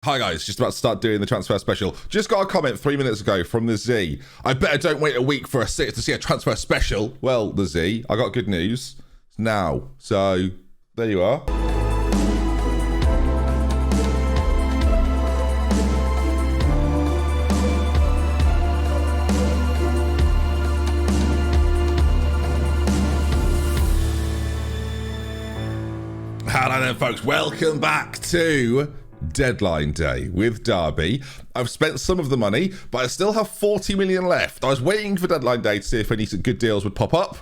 Hi guys, just about to start doing the transfer special. Just got a comment 3 minutes ago from the Z. I better don't wait a week to see a transfer special. Well, the Z, I got good news. It's now. So, there you are. Hello there folks, welcome back to Deadline Day with Derby. I've spent some of the money, but I still have 40 million left. I was waiting for Deadline Day to see if any good deals would pop up,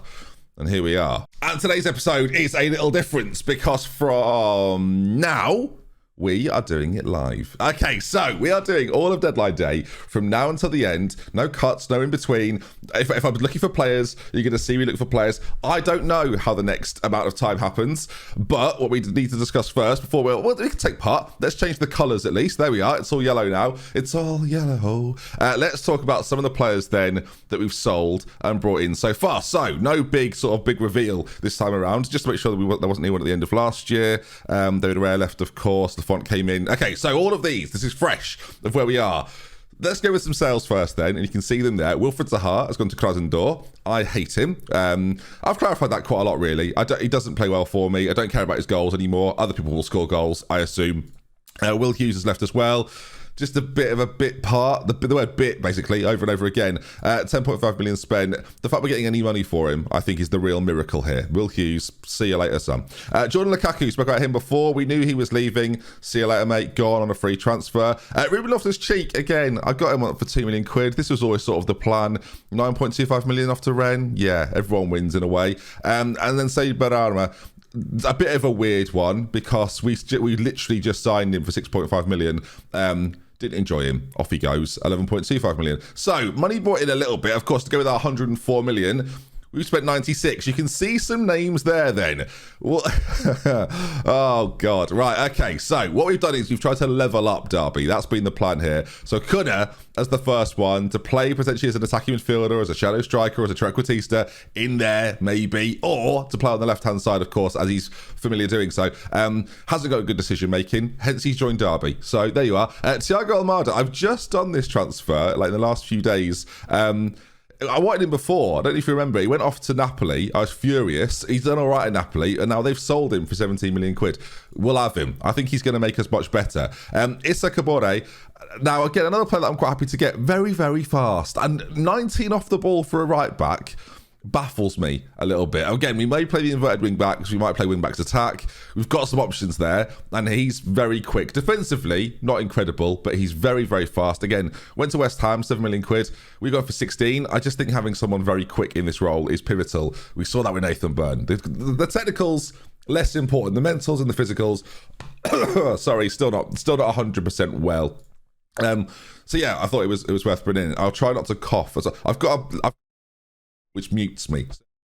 and here we are. And today's episode is a little different because from now, we are doing it live. Okay, so we are doing all of Deadline Day from now until the end. No cuts, no in between. If I'm looking for players, you're going to see me look for players. I don't know how the next amount of time happens, but what we need to discuss first before we can take part. Let's change the colours at least. There we are. It's all yellow now. It's all yellow. Let's talk about some of the players then that we've sold and brought in so far. So no big reveal this time around. Just to make sure that there wasn't anyone at the end of last year. David Rare left, of course. The font came in. Okay, so all of these, this is fresh of where we are. Let's go with some sales first then, and you can see them there. Wilfred Zaha has gone to Krasnodar. I hate him. I've clarified that quite a lot, really. He doesn't play well for me. I don't care about his goals anymore. Other people will score goals, I assume. Will Hughes has left as well. Just a bit of a bit part, the word bit basically, over and over again. 10.5 million spent. The fact we're getting any money for him, I think, is the real miracle here. Will Hughes, see you later, son. Jordan Lukaku, spoke about him before. We knew he was leaving. See you later, mate. Gone on a free transfer. Ruben Loftus-Cheek, again, I got him up for 2 million quid. This was always sort of the plan. 9.25 million off to Rennes. Yeah, everyone wins in a way. And then Said Barama. A bit of a weird one because we literally just signed him for 6.5 million. Didn't enjoy him. Off he goes. 11.25 million. So money brought in a little bit. Of course, to go with our 104 million, we've spent 96. You can see some names there then. Oh, God. Right, okay. So what we've done is we've tried to level up Derby. That's been the plan here. So Cunha as the first one to play potentially as an attacking midfielder, as a shadow striker, as a trequartista in there, maybe, or to play on the left-hand side, of course, as he's familiar doing so. Hasn't got a good decision-making, hence he's joined Derby. So there you are. Thiago Almada, I've just done this transfer, like in the last few days. I wanted him before. I don't know if you remember. He went off to Napoli. I was furious. He's done all right at Napoli, and now they've sold him for 17 million quid. We'll have him. I think he's going to make us much better. Issa Kabore. Now, again, another player that I'm quite happy to get. Very, very fast. And 19 off the ball for a right back baffles me a little bit. Again, we may play the inverted wing backs. We might play wing backs attack. We've got some options there, and he's very quick. Defensively, not incredible, but he's very, very fast. Again, went to West Ham, 7 million quid. We go for 16. I just think having someone very quick in this role is pivotal. We saw that with Nathan Byrne. The technicals, less important. The mentals and the physicals, sorry, still not 100% well. So yeah, I thought it was worth bringing in. I'll try not to cough. I've got which mutes me.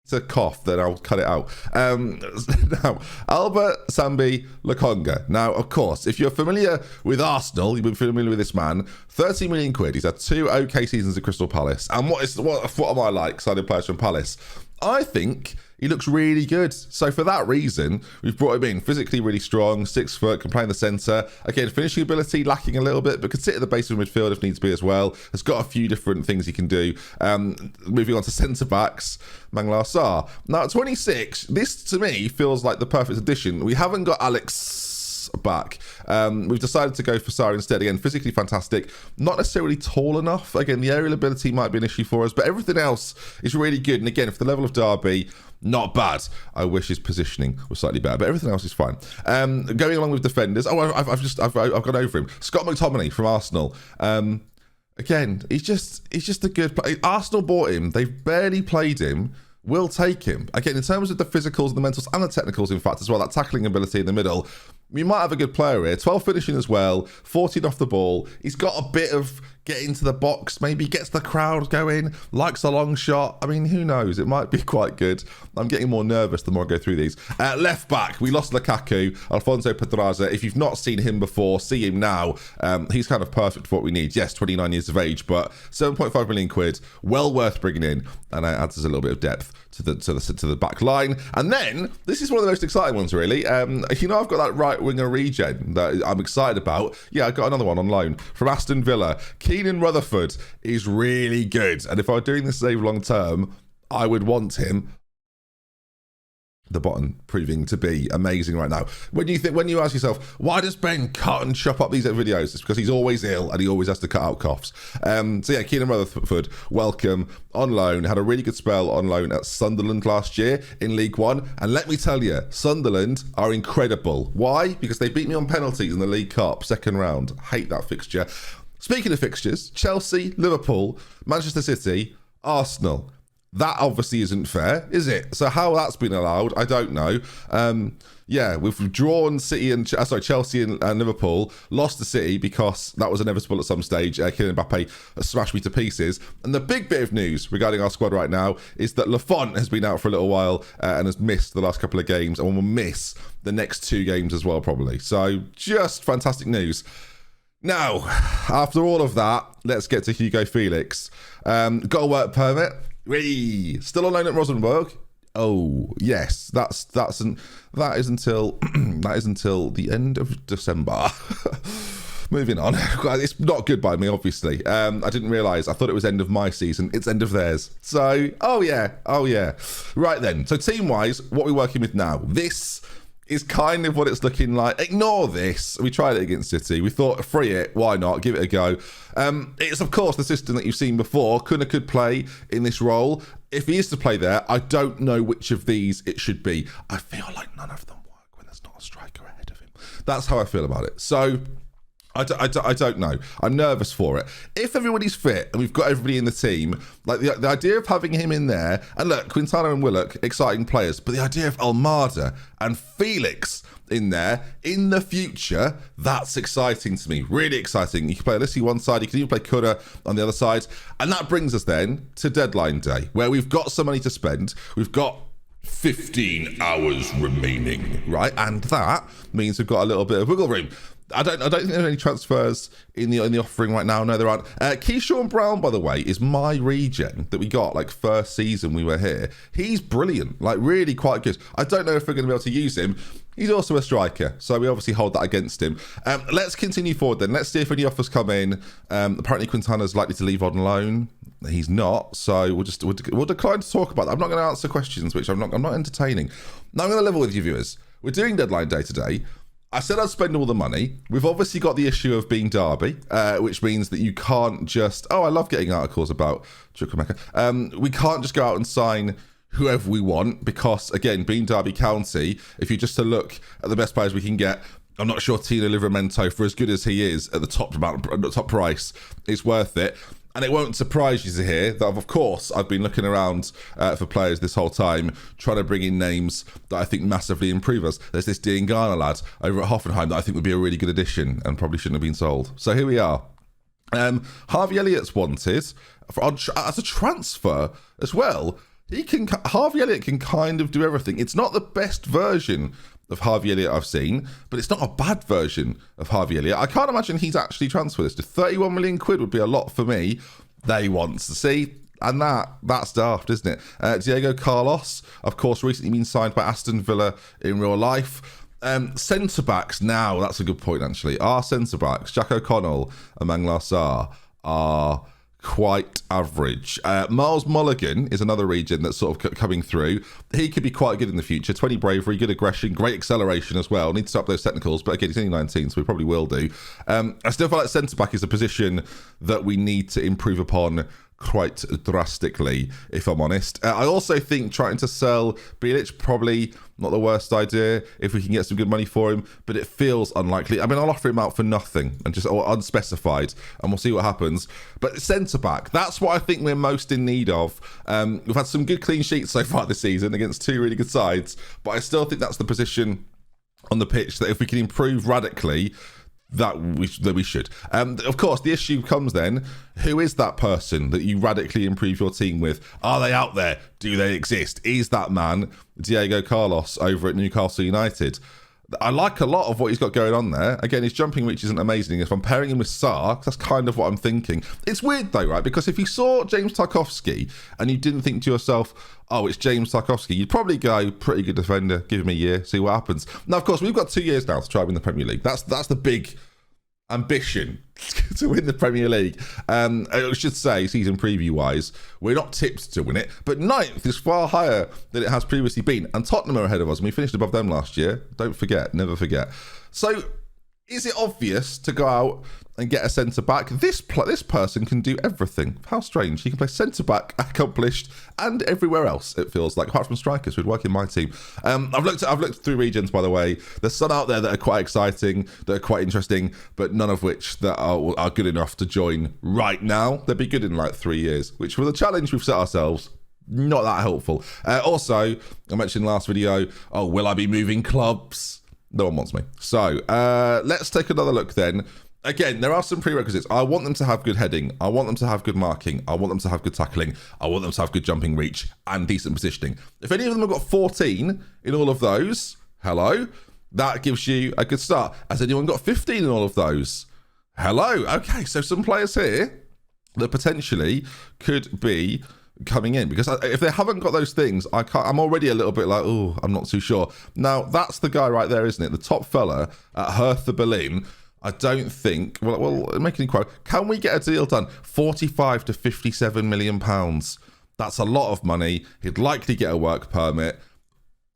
It's a cough, then I'll cut it out. Now, Albert Sambi Lokonga. Now, of course, if you're familiar with Arsenal, you've been familiar with this man. 30 million quid. He's had 2 okay seasons at Crystal Palace. And what am I like signing players from Palace? I think he looks really good. So for that reason, we've brought him in. Physically really strong, 6 foot, can play in the centre. Again, finishing ability lacking a little bit, but can sit at the base of the midfield if needs be as well. Has got a few different things he can do. Moving on to centre backs, Mangala Sarr. Now at 26, this to me feels like the perfect addition. We haven't got Alex back. We've decided to go for Sarr instead. Again, physically fantastic, not necessarily tall enough. Again, the aerial ability might be an issue for us, but everything else is really good. And again, for the level of Derby, not bad. I wish his positioning was slightly better, but everything else is fine. Going along with defenders, I've gone over him. Scott McTominay from Arsenal. Again, he's just a good player. Arsenal bought him. They've barely played him. We'll take him. Again, in terms of the physicals, the mentals, and the technicals, in fact, as well, that tackling ability in the middle, we might have a good player here. 12 finishing as well, 14 off the ball. He's got a bit of get into the box, maybe gets the crowd going, likes a long shot. I mean, who knows? It might be quite good. I'm getting more nervous the more I go through these. Left back, we lost Lukaku, Alfonso Pedraza. If you've not seen him before, see him now. He's kind of perfect for what we need. Yes, 29 years of age, but 7.5 million quid, well worth bringing in, and it adds us a little bit of depth to the back line. And then this is one of the most exciting ones, really. You know, I've got that right winger regen that I'm excited about. Yeah, I got another one on loan from Aston Villa. Keenan Rutherford is really good, and if I were doing this over long term, I would want him. The button proving to be amazing right now. When you ask yourself, why does Ben cut and chop up these videos? It's because he's always ill and he always has to cut out coughs. So yeah, Keenan Rutherford, welcome on loan. Had a really good spell on loan at Sunderland last year in League One. And let me tell you, Sunderland are incredible. Why? Because they beat me on penalties in the League Cup, second round. Hate that fixture. Speaking of fixtures, Chelsea, Liverpool, Manchester City, Arsenal. That obviously isn't fair, is it? So how that's been allowed, I don't know. Yeah, we've drawn Chelsea and Liverpool, lost to City because that was inevitable at some stage. Kylian Mbappe smashed me to pieces. And the big bit of news regarding our squad right now is that Lafont has been out for a little while and has missed the last couple of games and will miss the next 2 games as well, probably. So just fantastic news. Now, after all of that, let's get to Hugo Felix. Got a work permit. Still on loan at Rosenborg. Oh yes, that is until the end of December. Moving on. It's not good by me, obviously. I didn't realise. I thought it was end of my season. It's end of theirs. So, oh yeah. Right then. So team-wise, what we're working with now. This is kind of what it's looking like. Ignore this. We tried it against City. We thought, free it. Why not? Give it a go. It's, of course, the system that you've seen before. Kuna could play in this role. If he is to play there, I don't know which of these it should be. I feel like none of them work when there's not a striker ahead of him. That's how I feel about it. So I don't know. I'm nervous for it. If everybody's fit and we've got everybody in the team, like the idea of having him in there, and look, Quintana and Willock, exciting players, but the idea of Almada and Felix in there in the future, that's exciting to me. Really exciting. You can play Alissi one side, you can even play Kura on the other side. And that brings us then to deadline day, where we've got some money to spend. We've got 15 hours remaining, right? And that means we've got a little bit of wiggle room. I don't think there are any transfers in the offering right now. No, there aren't. Keyshawn Brown, by the way, is my regen that we got like first season we were here. He's brilliant, like really quite good. I don't know if we're going to be able to use him. He's also a striker, so we obviously hold that against him. Let's continue forward then. Let's see if any offers come in. Apparently Quintana's likely to leave on loan. He's not, so we'll decline to talk about that. I'm not going to answer questions which I'm not entertaining. Now I'm going to level with you viewers. We're doing deadline day today. I said I'd spend all the money. We've obviously got the issue of being Derby, which means that you can't just... Oh, I love getting articles about Chukwemeka. We can't just go out and sign whoever we want because, again, being Derby County, if you just to look at the best players we can get, I'm not sure Tino Livramento, for as good as he is at the top price, is worth it. And it won't surprise you to hear that, of course, I've been looking around for players this whole time, trying to bring in names that I think massively improve us. There's this Diangana lad over at Hoffenheim that I think would be a really good addition and probably shouldn't have been sold. So here we are. Harvey Elliott's wanted as a transfer as well. Harvey Elliott can kind of do everything. It's not the best version of Harvey Elliott I've seen, but it's not a bad version of Harvey Elliott. I can't imagine he's actually transferred this. 31 million quid would be a lot for me. They want to see, and that's daft, isn't it? Diego Carlos, of course, recently been signed by Aston Villa in real life. Centre-backs now, that's a good point actually. Our centre-backs, Jack O'Connell and Manglar Sarr, are quite average. Miles Mulligan is another region that's sort of coming through. He could be quite good in the future. 20 bravery, good aggression, great acceleration as well. Needs to up those technicals, but again, he's only 19, so we probably will do. I still feel like centre-back is a position that we need to improve upon quite drastically, if I'm honest. I also think trying to sell Bilic, probably not the worst idea if we can get some good money for him, but it feels unlikely. I mean, I'll offer him out for nothing and or unspecified, and we'll see what happens. But centre-back, that's what I think we're most in need of. We've had some good clean sheets so far this season against 2 really good sides, but I still think that's the position on the pitch that if we can improve radically, that we should. Of course, the issue comes then, who is that person that you radically improve your team with? Are they out there? Do they exist? Is that man Diego Carlos over at Newcastle United? I like a lot of what he's got going on there. Again, his jumping reach isn't amazing. If I'm pairing him with Sarr, that's kind of what I'm thinking. It's weird though, right? Because if you saw James Tarkowski and you didn't think to yourself, oh, it's James Tarkowski, you'd probably go, pretty good defender, give him a year, see what happens. Now, of course, we've got 2 years now to try and win the Premier League. That's the big ambition to win the Premier League. I should say, season preview wise, we're not tipped to win it, but 9th is far higher than it has previously been, and Tottenham are ahead of us, and we finished above them last year. Don't forget, never forget. So is it obvious to go out and get a centre back? This person can do everything. How strange. He can play centre back, accomplished, and everywhere else, it feels like, apart from strikers who'd work in my team. I've looked through regions, by the way. There's some out there that are quite exciting, that are quite interesting, but none of which that are good enough to join right now. They'll be good in like 3 years, which for the challenge we've set ourselves, not that helpful. Also, I mentioned last video, will I be moving clubs? No one wants me. So let's take another look then. Again, there are some prerequisites. I want them to have good heading. I want them to have good marking. I want them to have good tackling. I want them to have good jumping reach and decent positioning. If any of them have got 14 in all of those, hello, that gives you a good start. Has anyone got 15 in all of those? Hello. Okay, so some players here that potentially could be coming in, because if they haven't got those things, I'm already a little bit like, oh, I'm not too sure. Now, that's the guy right there, isn't it? The top fella at Hertha Berlin. I don't think, well, make an inquiry. Can we get a deal done? 45 to 57 million pounds. That's a lot of money. He'd likely get a work permit.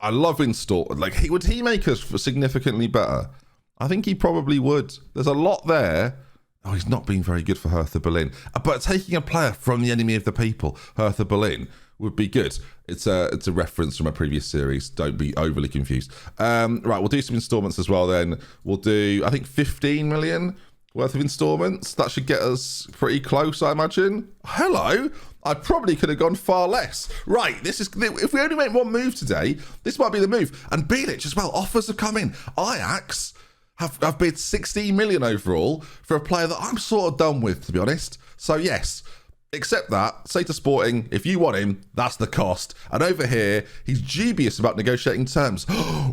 I love would he make us significantly better? I think he probably would. There's a lot there. Oh, he's not been very good for Hertha Berlin. But taking a player from the enemy of the people, Hertha Berlin, would be good. It's a reference from a previous series. Don't be overly confused. Right, we'll do some installments as well then. We'll do, I think, 15 million worth of installments. That should get us pretty close, I imagine. Hello. I probably could have gone far less. Right, if we only make one move today, this might be the move. And Bilic as well. Offers have come in. Ajax have bid 16 million overall for a player that I'm sort of done with, to be honest. So yes, accept that. Say to Sporting, if you want him, that's the cost. And over here, he's dubious about negotiating terms.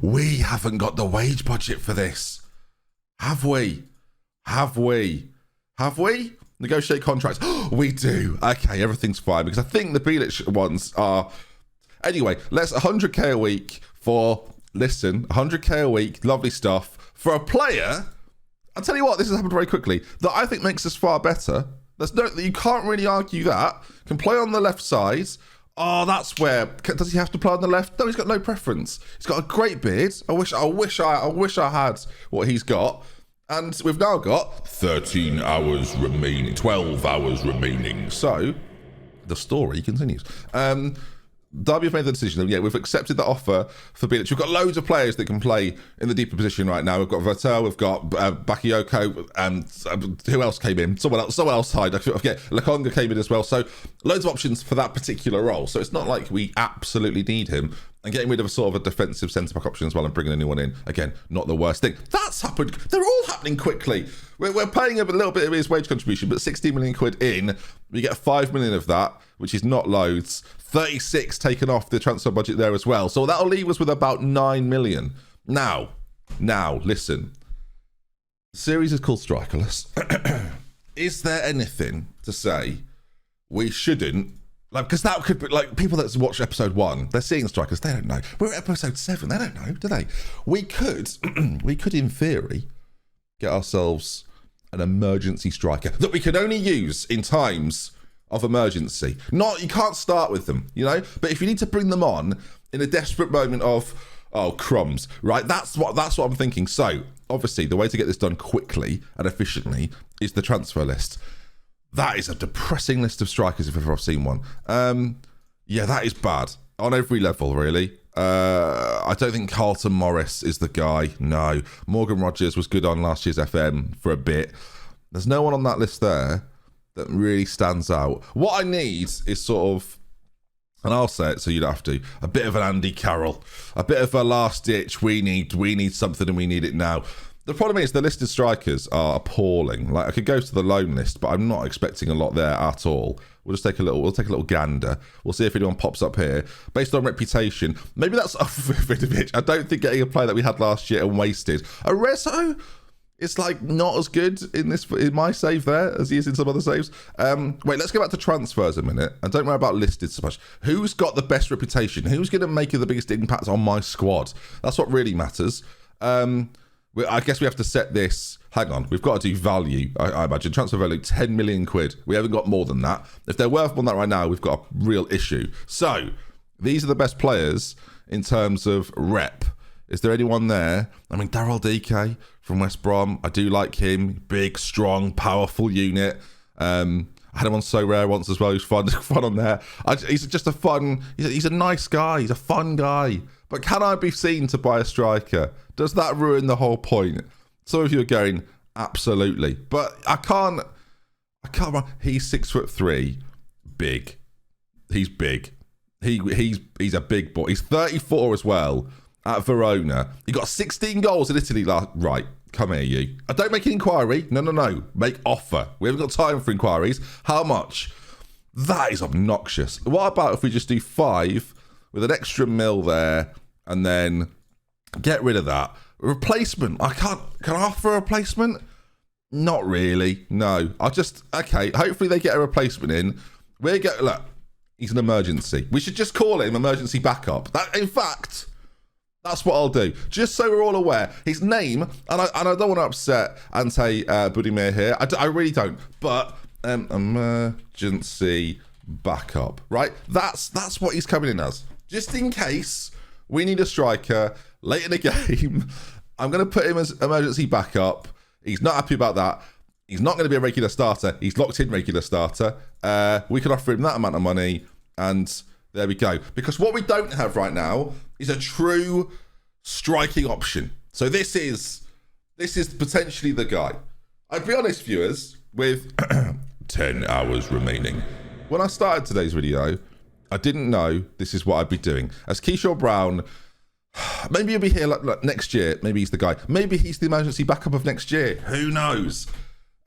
We haven't got the wage budget for this. Have we? Negotiate contracts. We do. Okay, everything's fine, because I think the Bilic ones are... Anyway, let's 100k a week for... Listen, 100k a week, lovely stuff. For a player, I'll tell you what, this has happened very quickly, that I think makes us far better. You can't really argue that. Can play on the left side. Oh, that's where... Does he have to play on the left? No, he's got no preference. He's got a great beard. I wish I had what he's got. And we've now got 13 hours remaining, 12 hours remaining. So, the story continues. Derby have made the decision. Yeah, we've accepted the offer for Bilic. We've got loads of players that can play in the deeper position right now. We've got Vertel, we've got Bakayoko, and who else came in? Someone else hired. I forget. Lakonga came in as well. So loads of options for that particular role. So it's not like we absolutely need him. And getting rid of a sort of a defensive centre-back option as well and bringing anyone in, again, not the worst thing. That's happened. They're all happening quickly. We're paying him a little bit of his wage contribution, but 16 million quid in, we get 5 million of that, which is not loads. 36 taken off the transfer budget there as well. So that'll leave us with about 9 million. Now, listen. The series is called Strikerless. Is there anything to say we shouldn't... because that could be, people that watch episode 1, they're seeing Strikers, they don't know. We're at episode 7, they don't know, do they? We could, in theory, get ourselves an emergency striker that we can only use in times of emergency. You can't start with them, But if you need to bring them on in a desperate moment of, crumbs, right? That's what I'm thinking. So, obviously, the way to get this done quickly and efficiently is the transfer list. That is a depressing list of strikers if ever I've seen one. Yeah, that is bad. On every level, really. I don't think Carlton Morris is the guy. No. Morgan Rogers was good on last year's FM for a bit. There's no one on that list there that really stands out. What I need is sort of, and I'll say it so you don't have to, a bit of an Andy Carroll. A bit of a last ditch, we need something and we need it now. The problem is the listed strikers are appalling. Like, I could go to the loan list, but I'm not expecting a lot there at all. We'll take a little gander. We'll see if anyone pops up here based on reputation. Maybe that's Vidovic. I don't think getting a player that we had last year and wasted. Arezzo, it's like not as good in my save there as he is in some other saves. Wait, let's go back to transfers a minute. And don't worry about listed so much. Who's got the best reputation? Who's going to make the biggest impact on my squad? That's what really matters. I guess we have to set this. Hang on, we've got to do value. I imagine transfer value 10 million quid. We haven't got more than that. If they're worth more than that right now, we've got a real issue. So these are the best players in terms of rep. Is there anyone there? I mean, Daryl DK from West Brom. I do like him. Big, strong, powerful unit. I had him on So Rare once as well. He's fun on there. He's just a fun. He's a nice guy. He's a fun guy. But can I be seen to buy a striker? Does that ruin the whole point? Some of you are going, absolutely. But I can't. He's 6'3", big. He's big. He's a big boy. He's 34 as well at Verona. He got 16 goals in Italy last. Right, come here, you. I don't make an inquiry. No. Make offer. We haven't got time for inquiries. How much? That is obnoxious. What about if we just do 5 with an extra mil there and then get rid of that? Replacement. Can I offer a replacement? Not really. No. Okay, hopefully they get a replacement in. Look, he's an emergency. We should just call him emergency backup. In fact, that's what I'll do. Just so we're all aware. His name, and I don't want to upset Ante Budimir here. I really don't. But emergency backup, right? That's what he's coming in as. Just in case we need a striker late in the game. I'm going to put him as emergency backup. He's not happy about that. He's not going to be a regular starter. He's locked in regular starter. We can offer him that amount of money, and there we go. Because what we don't have right now is a true striking option. So this is potentially the guy. I'd be honest, viewers, with 10 hours remaining. When I started today's video, I didn't know this is what I'd be doing. As Keyshawn Brown, maybe he'll be here like next year. Maybe he's the guy. Maybe he's the emergency backup of next year. Who knows?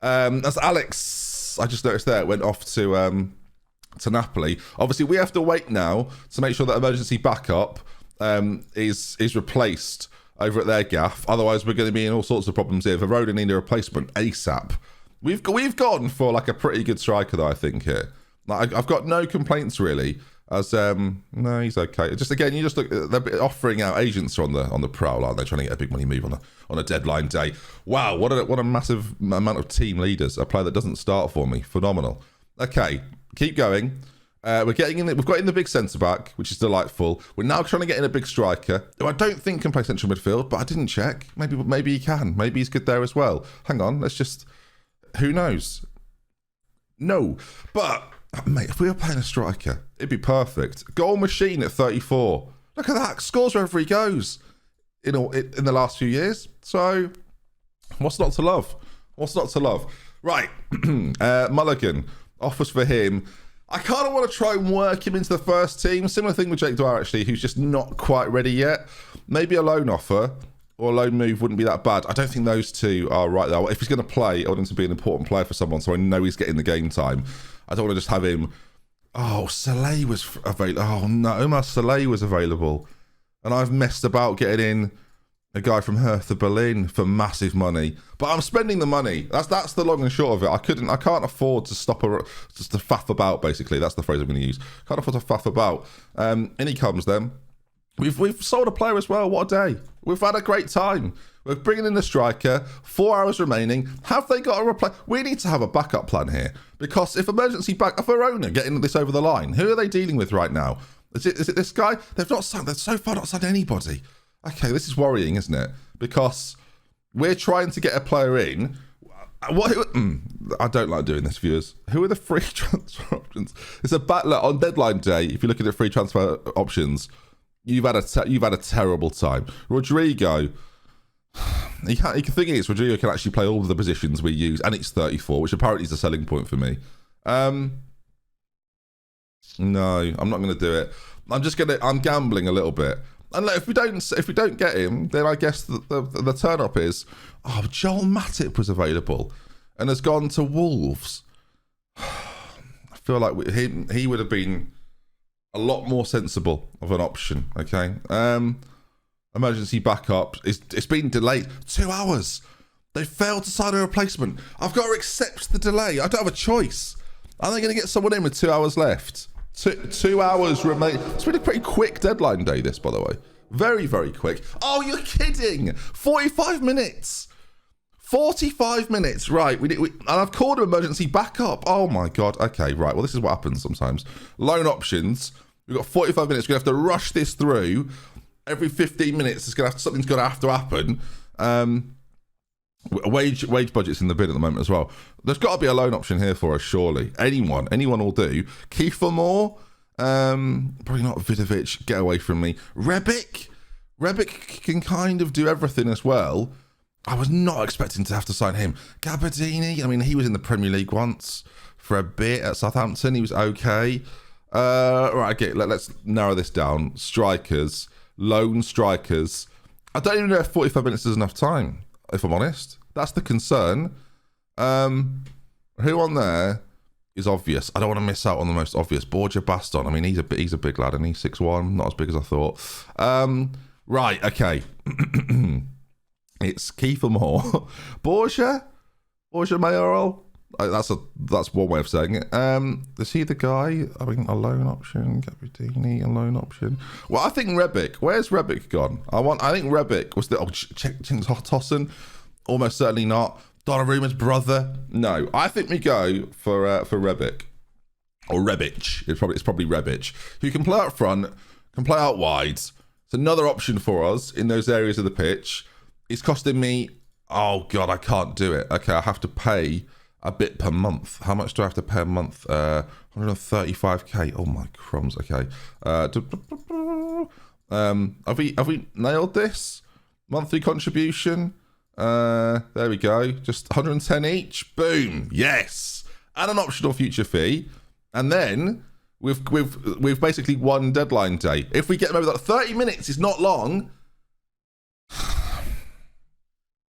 That's Alex. I just noticed there. It went off to Napoli. Obviously, we have to wait now to make sure that emergency backup is replaced over at their gaff. Otherwise, we're going to be in all sorts of problems here. Verona need a replacement ASAP. We've gone for like a pretty good striker, though, I think here. Like, I've got no complaints really. No, he's okay. Just again, you just look. They're offering out agents on the prowl, aren't they? Trying to get a big money move on a deadline day. Wow, what a massive amount of team leaders. A player that doesn't start for me, phenomenal. Okay, keep going. We're getting in. We've got in the big centre back, which is delightful. We're now trying to get in a big striker, who I don't think can play central midfield, but I didn't check. Maybe he can. Maybe he's good there as well. Hang on, let's just. Who knows? No, but. Mate, if we were playing a striker, it'd be perfect. Goal machine at 34. Look at that. Scores wherever he goes in the last few years. So, what's not to love? What's not to love? Right. Mulligan. Offers for him. I kind of want to try and work him into the first team. Similar thing with Jake Dwyer, actually, who's just not quite ready yet. Maybe a loan offer or a loan move wouldn't be that bad. I don't think those two are right, though. If he's going to play, I want him to be an important player for someone, so I know he's getting the game time. I don't want to just have him. Oh, Soleil was available. Oh no, Omar Soleil was available, and I've messed about getting in a guy from Hertha Berlin for massive money. But I'm spending the money. That's the long and short of it. I can't afford to just to faff about. Basically, that's the phrase I'm going to use. Can't afford to faff about. In he comes then. We've sold a player as well. What a day. We've had a great time. We're bringing in the striker. 4 hours remaining. Have they got a replace? We need to have a backup plan here. Because if emergency backup, Verona getting this over the line, who are they dealing with right now? Is it this guy? They've so far not signed anybody. Okay, this is worrying, isn't it? Because we're trying to get a player in. I don't like doing this, viewers. Who are the free transfer options? It's a look, on deadline day. If you're looking at free transfer options, you've had a terrible time. Rodrigo. The thing is, Rodrigo can actually play all of the positions we use, and it's 34, which apparently is a selling point for me. No, I'm not going to do it. I'm gambling a little bit. And look, if we don't get him, then I guess the turn up is, oh, Joel Matip was available and has gone to Wolves. I feel like he would have been a lot more sensible of an option. Okay, emergency backup. It's been delayed 2 hours. They failed to sign a replacement. I've got to accept the delay. I don't have a choice. Are they going to get someone in with 2 hours left? 2 hours remain. It's been a pretty quick deadline day, this, by the way. Very, very quick. Oh, you're kidding. 45 minutes. 45 minutes. Right. And I've called an emergency backup. Oh, my God. Okay, right. Well, this is what happens sometimes. Loan options. We've got 45 minutes. We're going to have to rush this through. Every 15 minutes, something's going to have to happen. Wage budget's in the bin at the moment as well. There's got to be a loan option here for us, surely. Anyone will do. Kiefer Moore, probably not Vidovic. Get away from me. Rebic can kind of do everything as well. I was not expecting to have to sign him. Gabardini, I mean, he was in the Premier League once for a bit at Southampton. He was okay. Right, okay, let's narrow this down. Strikers, lone strikers. I don't even know if 45 minutes is enough time, if I'm honest. That's the concern. Who on there is obvious? I don't want to miss out on the most obvious. Borja Baston. I mean, he's a big lad, and he's 6'1", not as big as I thought. Right, okay. It's Kiefer Moore. Borja Mayoral. That's one way of saying it. Is he the guy? I mean, a loan option. Gabardini, a loan option. Well, I think Rebic. Where's Rebic gone? I think Rebic was the Tossen. Almost certainly not. Donnaruma's brother. No, I think we go for Rebic or Rebic. It's probably Rebic, who can play out front, can play out wide. It's another option for us in those areas of the pitch. It's costing me. Oh God, I can't do it. Okay, I have to pay a bit per month. How much do I have to pay a month? 135k. Oh my crumbs. Okay. Have we nailed this? Monthly contribution. There we go. Just 110 each. Boom. Yes. And an optional future fee. And then we've basically won deadline day. If we get them over that 30 minutes is not long.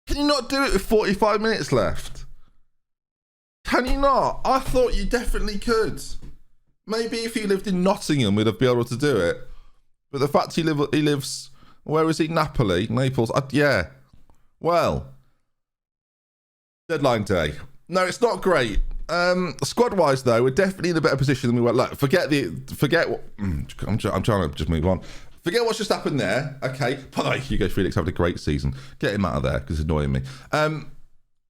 Can you not do it with 45 minutes left? Can you not? I thought you definitely could. Maybe if he lived in Nottingham, we'd have been able to do it. But the fact he lives, where is he? Napoli, Naples. Yeah. Well, deadline day. No, it's not great. Squad-wise, though, we're definitely in a better position than we were. Look, forget what. I'm trying to just move on. Forget what's just happened there. Okay. By the way, Hugo Felix having a great season. Get him out of there because it's annoying me.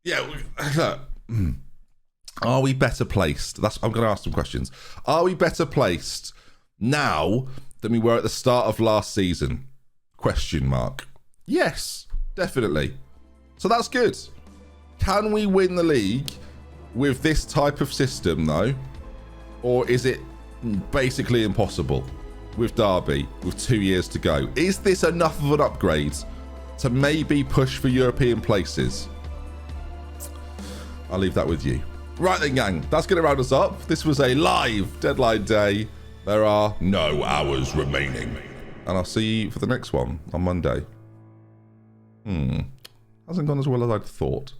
Yeah. Look. Are we better placed? I'm going to ask some questions. Are we better placed now than we were at the start of last season? Question mark. Yes, definitely. So that's good. Can we win the league with this type of system, though? Or is it basically impossible with Derby with 2 years to go? Is this enough of an upgrade to maybe push for European places? I'll leave that with you. Right then, gang, that's going to round us up. This was a live deadline day. There are no hours remaining. And I'll see you for the next one on Monday. Hasn't gone as well as I'd thought.